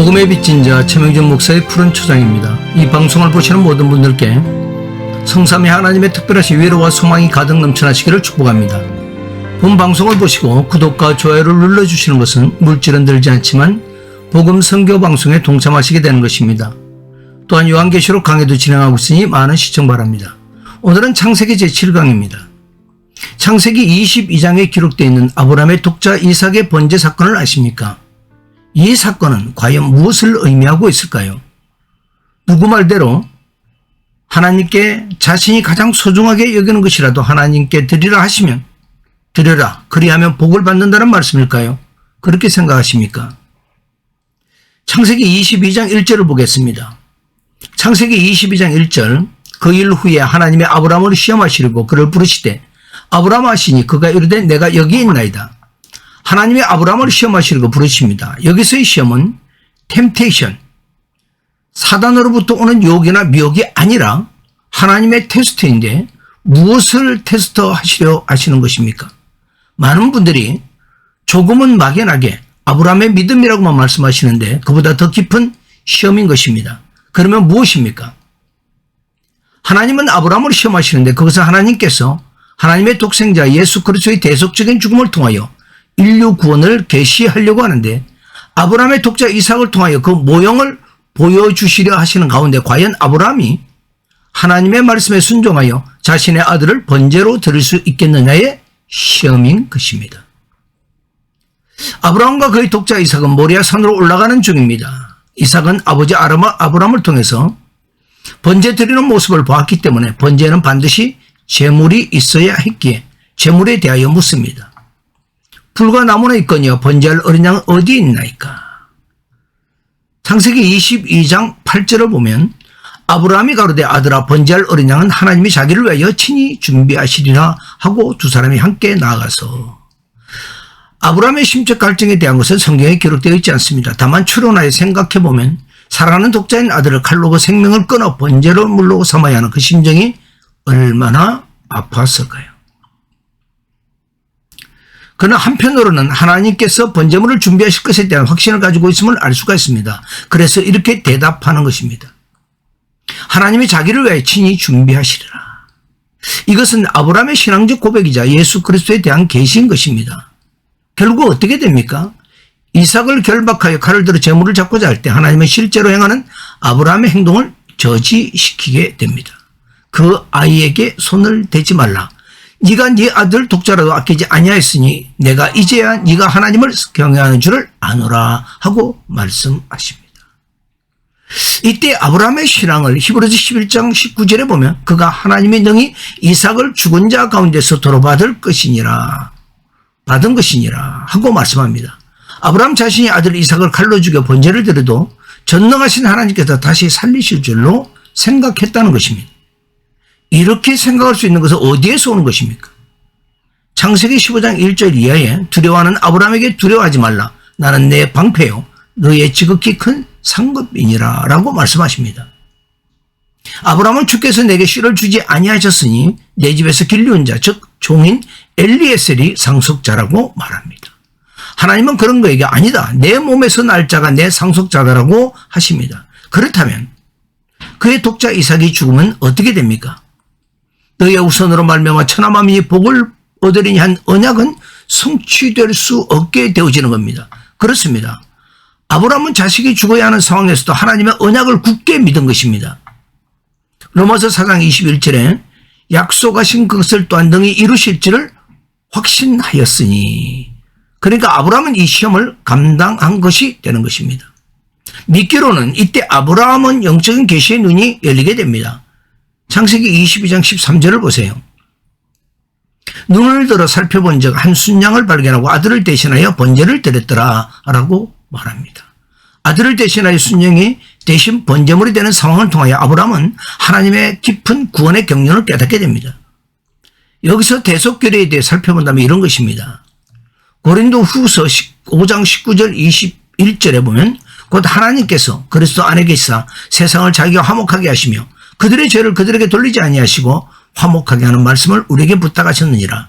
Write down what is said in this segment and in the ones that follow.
복음의 빚진 자 최명준 목사의 푸른 초장입니다. 이 방송을 보시는 모든 분들께 성삼위 하나님의 특별하신 위로와 소망이 가득 넘쳐나시기를 축복합니다. 본 방송을 보시고 구독과 좋아요를 눌러주시는 것은 물질은 들지 않지만 복음 선교 방송에 동참하시게 되는 것입니다. 또한 요한계시록 강해도 진행하고 있으니 많은 시청 바랍니다. 오늘은 창세기 제7강입니다. 창세기 22장에 기록되어 있는 아브라함의 독자 이삭의 번제 사건을 아십니까? 이 사건은 과연 무엇을 의미하고 있을까요? 누구 말대로 하나님께 자신이 가장 소중하게 여기는 것이라도 하나님께 드리라 하시면 드려라, 그리하면 복을 받는다는 말씀일까요? 그렇게 생각하십니까? 창세기 22장 1절을 보겠습니다. 창세기 22장 1절, 그 일 후에 하나님의 아브라함을 시험하시려고 그를 부르시되 아브라함 하시니 그가 이르되 내가 여기 있나이다. 하나님의 아브라함을 시험하시려고 부르십니다. 여기서의 시험은 템테이션, 사단으로부터 오는 유혹이나 미혹이 아니라 하나님의 테스트인데 무엇을 테스트하시려 하시는 것입니까? 많은 분들이 조금은 막연하게 아브라함의 믿음이라고만 말씀하시는데 그보다 더 깊은 시험인 것입니다. 그러면 무엇입니까? 하나님은 아브라함을 시험하시는데 거기서 하나님께서 하나님의 독생자 예수 그리스도의 대속적인 죽음을 통하여 인류 구원을 계시하려고 하는데 아브라함의 독자 이삭을 통하여 그 모형을 보여주시려 하시는 가운데 과연 아브라함이 하나님의 말씀에 순종하여 자신의 아들을 번제로 드릴 수 있겠느냐의 시험인 것입니다. 아브라함과 그의 독자 이삭은 모리아 산으로 올라가는 중입니다. 이삭은 아버지 아브라함을 통해서 번제 드리는 모습을 보았기 때문에 번제는 반드시 제물이 있어야 했기에 제물에 대하여 묻습니다. 불과 나무나 있거니와 번제할 어린 양은 어디에 있나이까? 창세기 22장 8절을 보면 아브라함이 가로되 아들아 번제할 어린 양은 하나님이 자기를 위하여 친히 준비하시리라 하고 두 사람이 함께 나아가서 아브라함의 심적 갈증에 대한 것은 성경에 기록되어 있지 않습니다. 다만 추론하여 생각해보면 사랑하는 독자인 아들을 칼로 그 생명을 끊어 번제로 물로 삼아야 하는 그 심정이 얼마나 아팠을까요? 그러나 한편으로는 하나님께서 번제물을 준비하실 것에 대한 확신을 가지고 있음을 알 수가 있습니다. 그래서 이렇게 대답하는 것입니다. 하나님이 자기를 위해 친히 준비하시리라. 이것은 아브라함의 신앙적 고백이자 예수 그리스도에 대한 계시인 것입니다. 결국 어떻게 됩니까? 이삭을 결박하여 칼을 들어 제물을 잡고자 할 때 하나님은 실제로 행하는 아브라함의 행동을 저지시키게 됩니다. 그 아이에게 손을 대지 말라. 네가 네 아들 독자라도 아끼지 아니하였으니 내가 이제야 네가 하나님을 경외하는 줄을 아노라 하고 말씀하십니다. 이때 아브라함의 신앙을 히브리서 11장 19절에 보면 그가 하나님의 능히 이삭을 죽은 자 가운데서 도로받을 것이니라, 받은 것이니라 하고 말씀합니다. 아브라함 자신이 아들 이삭을 칼로 죽여 번제를 드려도 전능하신 하나님께서 다시 살리실 줄로 생각했다는 것입니다. 이렇게 생각할 수 있는 것은 어디에서 오는 것입니까? 창세기 15장 1절 이하에 두려워하는 아브라함에게 두려워하지 말라. 나는 내 방패요 너의 지극히 큰 상급이니라 라고 말씀하십니다. 아브라함은 주께서 내게 씨를 주지 아니하셨으니 내 집에서 길리운 자 즉 종인 엘리에셀이 상속자라고 말합니다. 하나님은 그런 거에게 아니다. 내 몸에서 날 자가 내 상속자다라고 하십니다. 그렇다면 그의 독자 이삭이 죽으면 어떻게 됩니까? 너의 우선으로 말미암아 천하만민이 복을 얻으리니 한 언약은 성취될 수 없게 되어지는 겁니다. 그렇습니다. 아브라함은 자식이 죽어야 하는 상황에서도 하나님의 언약을 굳게 믿은 것입니다. 로마서 4장 21절에 약속하신 그것을 또한 능히 이루실지를 확신하였으니, 그러니까 아브라함은 이 시험을 감당한 것이 되는 것입니다. 믿기로는 이때 아브라함은 영적인 계시의 눈이 열리게 됩니다. 창세기 22장 13절을 보세요. 눈을 들어 살펴본 적 한 순양을 발견하고 아들을 대신하여 번제를 드렸더라 라고 말합니다. 아들을 대신하여 순양이 대신 번제물이 되는 상황을 통하여 아브라함은 하나님의 깊은 구원의 경륜을 깨닫게 됩니다. 여기서 대속결의에 대해 살펴본다면 이런 것입니다. 고린도 후서 5장 19절 21절에 보면 곧 하나님께서 그리스도 안에 계시사 세상을 자기가 화목하게 하시며 그들의 죄를 그들에게 돌리지 아니하시고 화목하게 하는 말씀을 우리에게 부탁하셨느니라.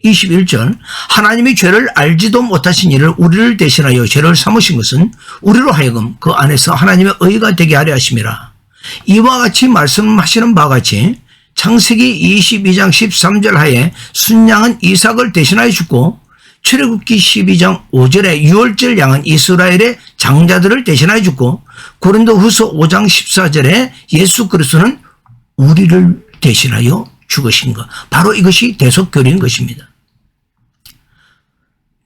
21절 하나님이 죄를 알지도 못하신 이를 우리를 대신하여 죄를 삼으신 것은 우리로 하여금 그 안에서 하나님의 의가 되게 하려 하심이라. 이와 같이 말씀하시는 바와 같이 창세기 22장 13절 하에 순양은 이삭을 대신하여 죽고 출애굽기 12장 5절에 유월절 양은 이스라엘의 장자들을 대신하여 죽고 고린도후서 5장 14절에 예수 그리스도는 우리를 대신하여 죽으신 것. 바로 이것이 대속결인 것입니다.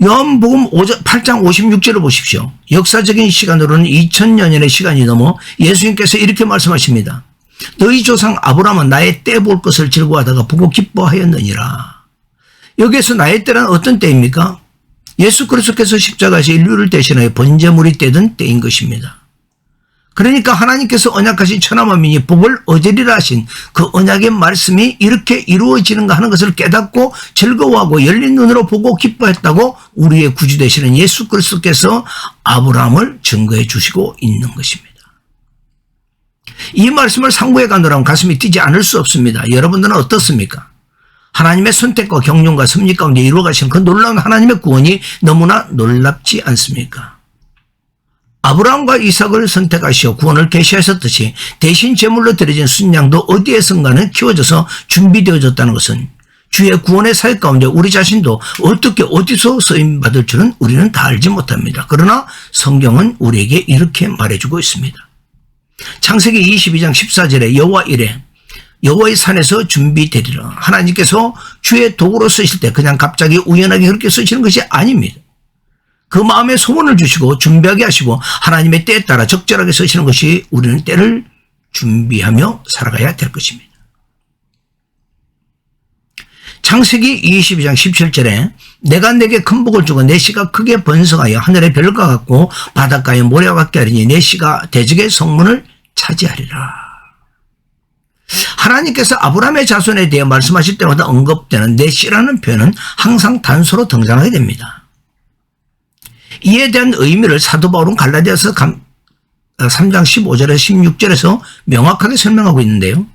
요한복음 8장 56절을 보십시오. 역사적인 시간으로는 2000년의 시간이 넘어 예수님께서 이렇게 말씀하십니다. 너희 조상 아브라함은 나의 때 볼 것을 즐거워하다가 보고 기뻐하였느니라. 여기에서 나의 때란 어떤 때입니까? 예수 그리스도께서 십자가에서 인류를 대신하여 번제물이 되던 때인 것입니다. 그러니까 하나님께서 언약하신 천하만민이 복을 얻으리라 하신 그 언약의 말씀이 이렇게 이루어지는가 하는 것을 깨닫고 즐거워하고 열린 눈으로 보고 기뻐했다고 우리의 구주 되시는 예수 그리스도께서 아브라함을 증거해 주시고 있는 것입니다. 이 말씀을 상고해 가느라면 가슴이 뛰지 않을 수 없습니다. 여러분들은 어떻습니까? 하나님의 선택과 경륜과 섭리 가운데 이루어가시는 그 놀라운 하나님의 구원이 너무나 놀랍지 않습니까? 아브라함과 이삭을 선택하시어 구원을 계시하셨듯이 대신 제물로 드려진 순양도 어디에선가는 키워져서 준비되어졌다는 것은 주의 구원의 사역 가운데 우리 자신도 어떻게 어디서 쓰임받을 줄은 우리는 다 알지 못합니다. 그러나 성경은 우리에게 이렇게 말해주고 있습니다. 창세기 22장 14절에 여호와 이래 여호와의 산에서 준비되리라. 하나님께서 주의 도구로 쓰실 때 그냥 갑자기 우연하게 그렇게 쓰시는 것이 아닙니다. 그 마음에 소원을 주시고 준비하게 하시고 하나님의 때에 따라 적절하게 쓰시는 것이 우리는 때를 준비하며 살아가야 될 것입니다. 창세기 22장 17절에 내가 내게 큰 복을 주고 내 씨가 크게 번성하여 하늘의 별과 같고 바닷가의 모래와 같게 하리니 내 씨가 대적의 성문을 차지하리라. 하나님께서 아브라함의 자손에 대해 말씀하실 때마다 언급되는 내 씨라는 표현은 항상 단서로 등장하게 됩니다. 이에 대한 의미를 사도 바울은 갈라디아서 3장 15절에서 16절에서 명확하게 설명하고 있는데요.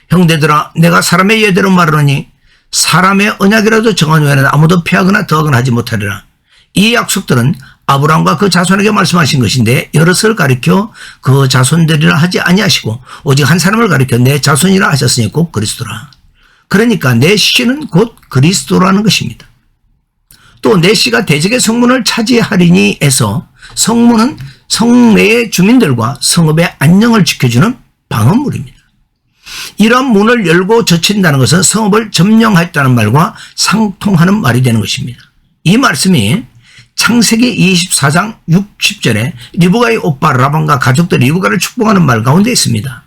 형제들아 내가 사람의 예대로 말하노니 사람의 언약이라도 정한 후에는 아무도 패하거나 더하거나 하지 못하리라. 이 약속들은 아브라함과 그 자손에게 말씀하신 것인데 여럿을 가리켜 그 자손들이라 하지 아니하시고 오직 한 사람을 가리켜 내 자손이라 하셨으니 곧 그리스도라. 그러니까 내 씨는 곧 그리스도라는 것입니다. 또 내 씨가 대적의 성문을 차지하리니에서 성문은 성내의 주민들과 성읍의 안녕을 지켜주는 방어물입니다. 이런 문을 열고 젖힌다는 것은 성읍을 점령했다는 말과 상통하는 말이 되는 것입니다. 이 말씀이 창세기 24장 60절에 리브가의 오빠 라반과 가족들 리브가를 축복하는 말 가운데 있습니다.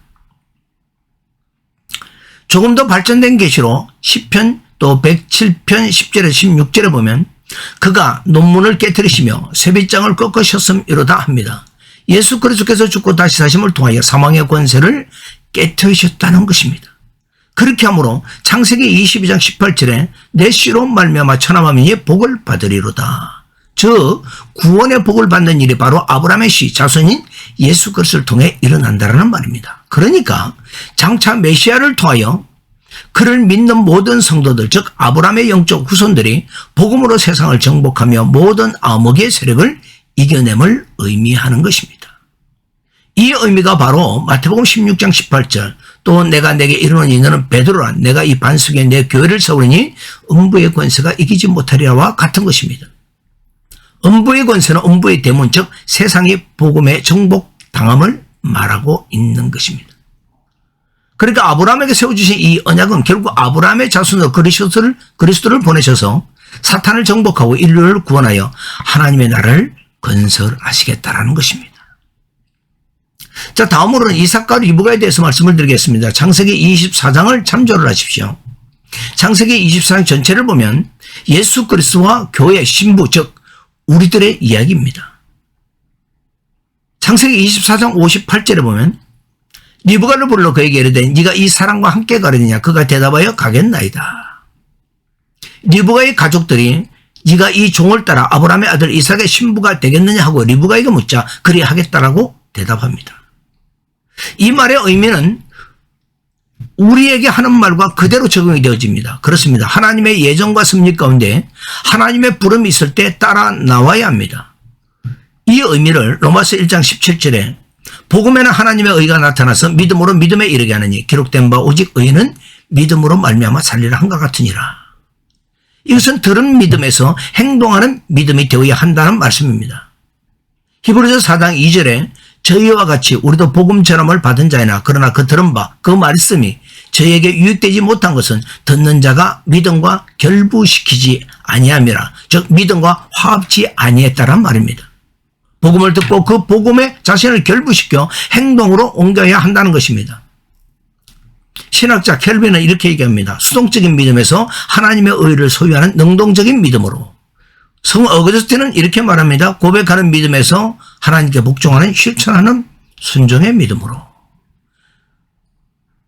조금 더 발전된 계시로 10편 또 107편 10절에서 16절에 보면 그가 논문을 깨뜨리시며 쇠빗장을 꺾으셨음이로다 합니다. 예수 그리스도께서 죽고 다시 사심을 통하여 사망의 권세를 깨뜨리셨다는 것입니다. 그렇게 하므로 창세기 22장 18절에 내 씨로 말미암아 천하만민이 복을 받으리로다. 즉 구원의 복을 받는 일이 바로 아브라함의 씨 자손인 예수 그리스도를 통해 일어난다는 말입니다. 그러니까 장차 메시아를 통하여 그를 믿는 모든 성도들 즉 아브라함의 영적 후손들이 복음으로 세상을 정복하며 모든 암흑의 세력을 이겨냄을 의미하는 것입니다. 이 의미가 바로 마태복음 16장 18절 또 내가 내게 이르노니 너는 베드로라 내가 이 반석에 내 교회를 세우리니 음부의 권세가 이기지 못하리라와 같은 것입니다. 음부의 권세는 음부의 대문 즉 세상이 복음에 정복당함을 말하고 있는 것입니다. 그러니까 아브라함에게 세워주신 이 언약은 결국 아브라함의 자손으로 그리스도를 보내셔서 사탄을 정복하고 인류를 구원하여 하나님의 나라를 건설하시겠다라는 것입니다. 자, 다음으로는 이삭과 리브가에 대해서 말씀을 드리겠습니다. 창세기 24장을 참조를 하십시오. 창세기 24장 전체를 보면 예수 그리스도와 교회 신부 즉 우리들의 이야기입니다. 창세기 24장 58절에 보면 리브가를 불러 그에게 이르되 네가 이 사람과 함께 가려느냐 그가 대답하여 가겠나이다. 리브가의 가족들이 네가 이 종을 따라 아브라함의 아들 이삭의 신부가 되겠느냐 하고 리브가에게 묻자 그리 하겠다라고 대답합니다. 이 말의 의미는 우리에게 하는 말과 그대로 적용이 되어집니다. 그렇습니다. 하나님의 예정과 섭리 가운데 하나님의 부름이 있을 때 따라 나와야 합니다. 이 의미를 로마서 1장 17절에 복음에는 하나님의 의가 나타나서 믿음으로 믿음에 이르게 하느니 기록된 바 오직 의는 믿음으로 말미암아 살리라 한것 같으니라. 이것은 들은 믿음에서 행동하는 믿음이 되어야 한다는 말씀입니다. 히브리서 4장 2절에 저희와 같이 우리도 복음 전함을 받은 자이나 그러나 그 들은 바 그 말씀이 저희에게 유익되지 못한 것은 듣는 자가 믿음과 결부시키지 아니함이라. 즉 믿음과 화합지 아니했다란 말입니다. 복음을 듣고 그 복음에 자신을 결부시켜 행동으로 옮겨야 한다는 것입니다. 신학자 켈빈은 이렇게 얘기합니다. 수동적인 믿음에서 하나님의 의를 소유하는 능동적인 믿음으로. 성 어거스틴은 이렇게 말합니다. 고백하는 믿음에서 하나님께 복종하는 실천하는 순종의 믿음으로.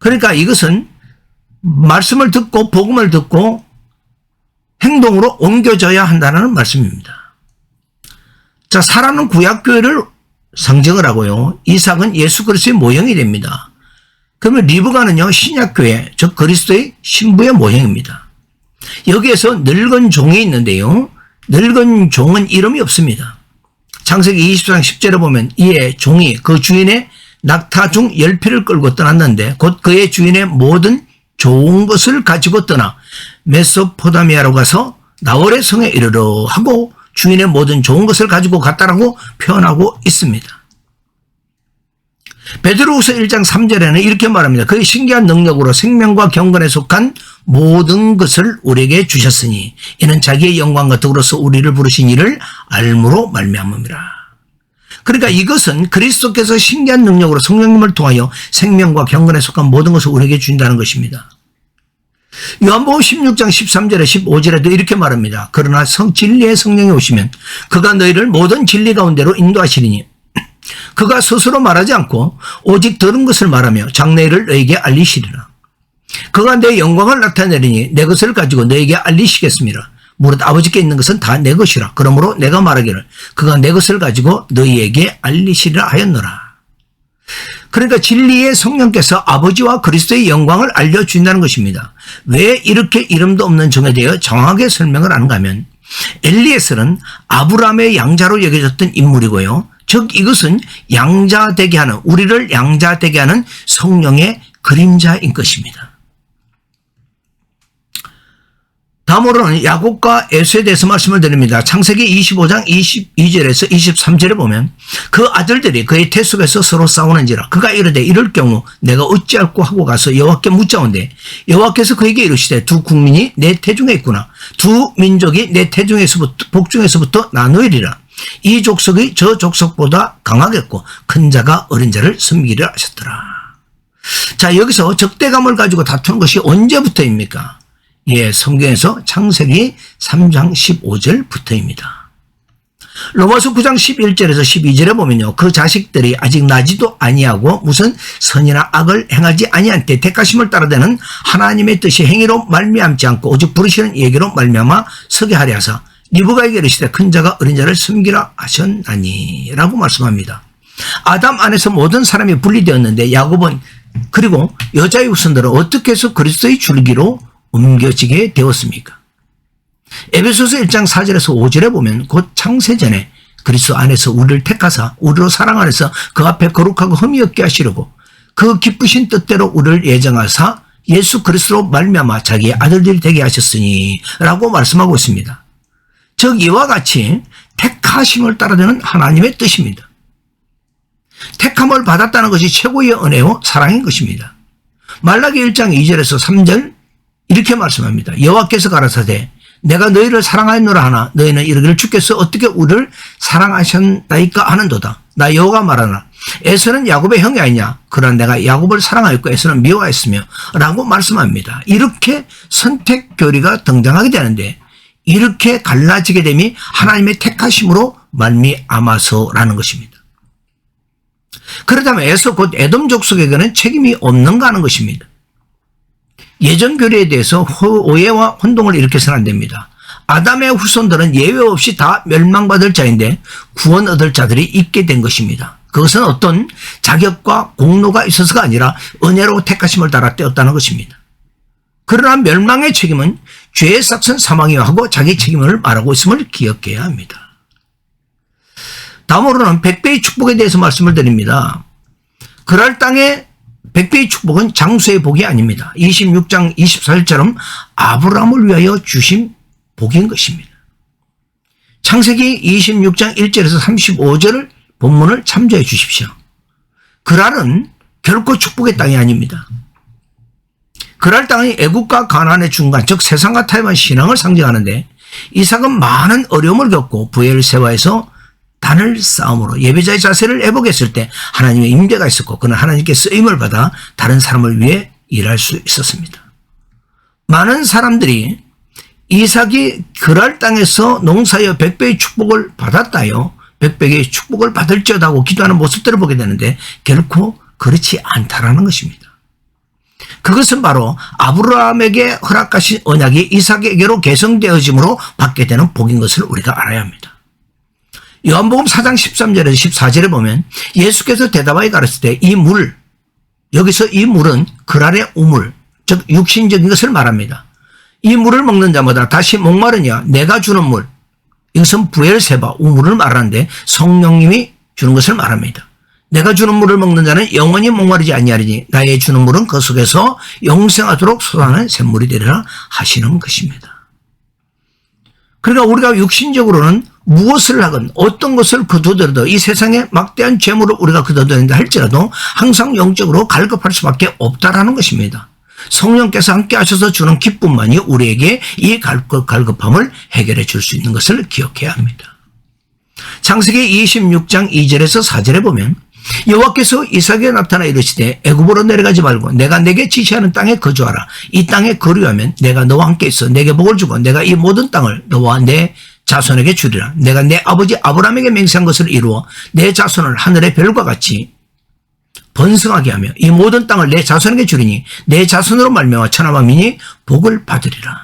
그러니까 이것은 말씀을 듣고 복음을 듣고 행동으로 옮겨져야 한다는 말씀입니다. 자, 사라는 구약교회를 상징을 하고요. 이삭은 예수 그리스도의 모형이 됩니다. 그러면 리브가는요, 신약교회, 즉 그리스도의 신부의 모형입니다. 여기에서 늙은 종이 있는데요. 늙은 종은 이름이 없습니다. 창세기 24장 10절에 보면 이에 종이 그 주인의 낙타 중 10匹을 끌고 떠났는데 곧 그의 주인의 모든 좋은 것을 가지고 떠나 메소포타미아로 가서 나홀의 성에 이르러 하고 주인의 모든 좋은 것을 가지고 갔다라고 표현하고 있습니다. 베드로후서 1장 3절에는 이렇게 말합니다. 그의 신기한 능력으로 생명과 경건에 속한 모든 것을 우리에게 주셨으니 이는 자기의 영광과 덕으로서 우리를 부르신 이를 알므로 말미암음이라. 그러니까 이것은 그리스도께서 신기한 능력으로 성령님을 통하여 생명과 경건에 속한 모든 것을 우리에게 준다는 것입니다. 요한복음 16장 13절에 15절에도 이렇게 말합니다. 그러나 진리의 성령이 오시면 그가 너희를 모든 진리 가운데로 인도하시리니 그가 스스로 말하지 않고 오직 들은 것을 말하며 장래일을 너희에게 알리시리라. 그가 내 영광을 나타내리니 내 것을 가지고 너희에게 알리시겠습니다. 무릇 아버지께 있는 것은 다 내 것이라. 그러므로 내가 말하기를 그가 내 것을 가지고 너희에게 알리시리라 하였노라. 그러니까 진리의 성령께서 아버지와 그리스도의 영광을 알려준다는 것입니다. 왜 이렇게 이름도 없는 종에 대해 정확하게 설명을 하는가 하면 엘리에셀은 아브라함의 양자로 여겨졌던 인물이고요. 즉 이것은 양자되게 하는, 우리를 양자되게 하는 성령의 그림자인 것입니다. 다음으로는 야곱과 에서에 대해서 말씀을 드립니다. 창세기 25장 22절에서 23절에 보면 그 아들들이 그의 태속에서 서로 싸우는지라 그가 이르되 이럴 경우 내가 어찌할꼬 하고 가서 여호와께 묻자온대 여호와께서 그에게 이르시되 두 국민이 내 태중에 있구나. 두 민족이 내 태중에서부터 복중에서부터 나누리라. 이 족속이 저 족속보다 강하겠고 큰 자가 어린 자를 섬기리라 하셨더라. 자, 여기서 적대감을 가지고 다투는 것이 언제부터입니까? 예, 성경에서 창세기 3장 15절부터입니다. 로마서 9장 11절에서 12절에 보면요. 그 자식들이 아직 나지도 아니하고 무슨 선이나 악을 행하지 아니한 때 택하심을 따라대는 하나님의 뜻이 행위로 말미암지 않고 오직 부르시는 얘기로 말미암아 서게 하려 하사 리브가에게 이르시되 큰 자가 어린 자를 섬기라 하셨나니 라고 말씀합니다. 아담 안에서 모든 사람이 분리되었는데 야곱은 그리고 여자의 후손들은 어떻게 해서 그리스도의 줄기로 옮겨지게 되었습니까? 에베소서 1장 4절에서 5절에 보면 곧 창세전에 그리스도 안에서 우리를 택하사 우리로 사랑 안에서 그 앞에 거룩하고 흠이 없게 하시려고 그 기쁘신 뜻대로 우리를 예정하사 예수 그리스도로 말미암아 자기의 아들들이 되게 하셨으니 라고 말씀하고 있습니다. 즉 이와 같이 택하심을 따라되는 하나님의 뜻입니다. 택함을 받았다는 것이 최고의 은혜요 사랑인 것입니다. 말라기 1장 2절에서 3절 이렇게 말씀합니다. 여호와께서 가라사대 내가 너희를 사랑하였노라 하나 너희는 이르기를 주께서 어떻게 우리를 사랑하셨나이까 하는도다. 나 여호와가 말하나 에서는 야곱의 형이 아니냐. 그러나 내가 야곱을 사랑하였고 에서는 미워하였으며 라고 말씀합니다. 이렇게 선택 교리가 등장하게 되는데 이렇게 갈라지게 됨이 하나님의 택하심으로 말미암아서라는 것입니다. 그렇다면 에서 곧 에돔 족속에게는 책임이 없는가 하는 것입니다. 예전 교리에 대해서 오해와 혼동을 일으켜서는 안 됩니다. 아담의 후손들은 예외 없이 다 멸망받을 자인데 구원 얻을 자들이 있게 된 것입니다. 그것은 어떤 자격과 공로가 있어서가 아니라 은혜로 택하심을 따라 떼었다는 것입니다. 그러나 멸망의 책임은 죄의 삭선 사망이요 하고 자기 책임을 말하고 있음을 기억해야 합니다. 다음으로는 백배의 축복에 대해서 말씀을 드립니다. 그랄 땅의 백배의 축복은 장수의 복이 아닙니다. 26장 24절처럼 아브라함을 위하여 주신 복인 것입니다. 창세기 26장 1절에서 35절을 본문을 참조해 주십시오. 그랄은 결코 축복의 땅이 아닙니다. 그랄 땅이 애국과 가나안의 중간, 즉 세상과 타협한 신앙을 상징하는데 이삭은 많은 어려움을 겪고 브엘세바에서 단을 싸움으로 예배자의 자세를 회복했을 때 하나님의 임재가 있었고 그는 하나님께 쓰임을 받아 다른 사람을 위해 일할 수 있었습니다. 많은 사람들이 이삭이 그랄 땅에서 농사여 백배의 축복을 받았다요, 백배의 축복을 받을지어다고 기도하는 모습들을 보게 되는데 결코 그렇지 않다라는 것입니다. 그것은 바로 아브라함에게 허락하신 언약이 이삭에게로 계승되어짐으로 받게 되는 복인 것을 우리가 알아야 합니다. 요한복음 4장 13절에서 14절에 보면 예수께서 대답하여 가르칠 때 이 물, 여기서 이 물은 그랄의 우물, 즉 육신적인 것을 말합니다. 이 물을 먹는 자마다 다시 목마르냐 내가 주는 물, 이것은 브엘세바 우물을 말하는데 성령님이 주는 것을 말합니다. 내가 주는 물을 먹는 자는 영원히 목마르지 아니하리니 나의 주는 물은 그 속에서 영생하도록 솟아나는 샘물이 되리라 하시는 것입니다. 그러니까 우리가 육신적으로는 무엇을 하건 어떤 것을 거두더라도 이 세상에 막대한 재물을 우리가 거두든다 할지라도 항상 영적으로 갈급할 수밖에 없다라는 것입니다. 성령께서 함께 하셔서 주는 기쁨만이 우리에게 이 갈급함을 해결해 줄 수 있는 것을 기억해야 합니다. 창세기 26장 2절에서 4절에 보면 여호와께서 이삭에게 나타나 이르시되 애굽으로 내려가지 말고 내가 내게 지시하는 땅에 거주하라. 이 땅에 거류하면 내가 너와 함께 있어 내게 복을 주고 내가 이 모든 땅을 너와 내 자손에게 주리라. 내가 내 아버지 아브라함에게 맹세한 것을 이루어 내 자손을 하늘의 별과 같이 번성하게 하며 이 모든 땅을 내 자손에게 주리니 내 자손으로 말미암아 천하 만민이 복을 받으리라.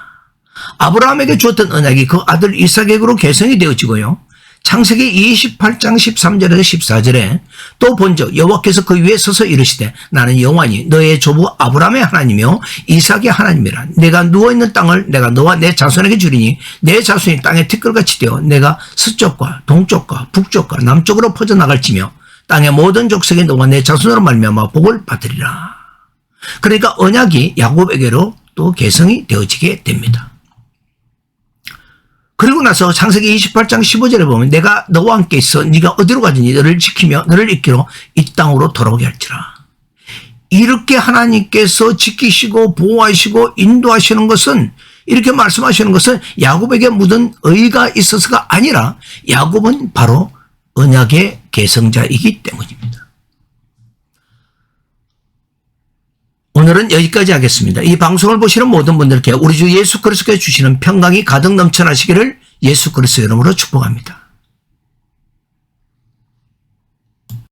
아브라함에게 주었던 언약이 그 아들 이삭에게로 계승이 되어지고요. 창세기 28장 13절에서 14절에 또 본즉 여호와께서 그 위에 서서 이르시되 나는 여호와니 너의 조부 아브라함의 하나님이요 이삭의 하나님이라. 내가 누워있는 땅을 내가 너와 내 자손에게 주리니 내 자손이 땅의 티끌같이 되어 내가 서쪽과 동쪽과 북쪽과 남쪽으로 퍼져나갈지며 땅의 모든 족속이 너와 내 자손으로 말미암아 복을 받으리라. 그러니까 언약이 야곱에게로 또 계승이 되어지게 됩니다. 그리고 나서 창세기 28장 15절에 보면 내가 너와 함께 있어 네가 어디로 가든지 너를 지키며 너를 이끌어 이 땅으로 돌아오게 할지라. 이렇게 하나님께서 지키시고 보호하시고 인도하시는 것은, 이렇게 말씀하시는 것은 야곱에게 묻은 의가 있어서가 아니라 야곱은 바로 언약의 계승자이기 때문입니다. 오늘은 여기까지 하겠습니다. 이 방송을 보시는 모든 분들께 우리 주 예수 그리스도께 주시는 평강이 가득 넘쳐나시기를 예수 그리스도 이름으로 축복합니다.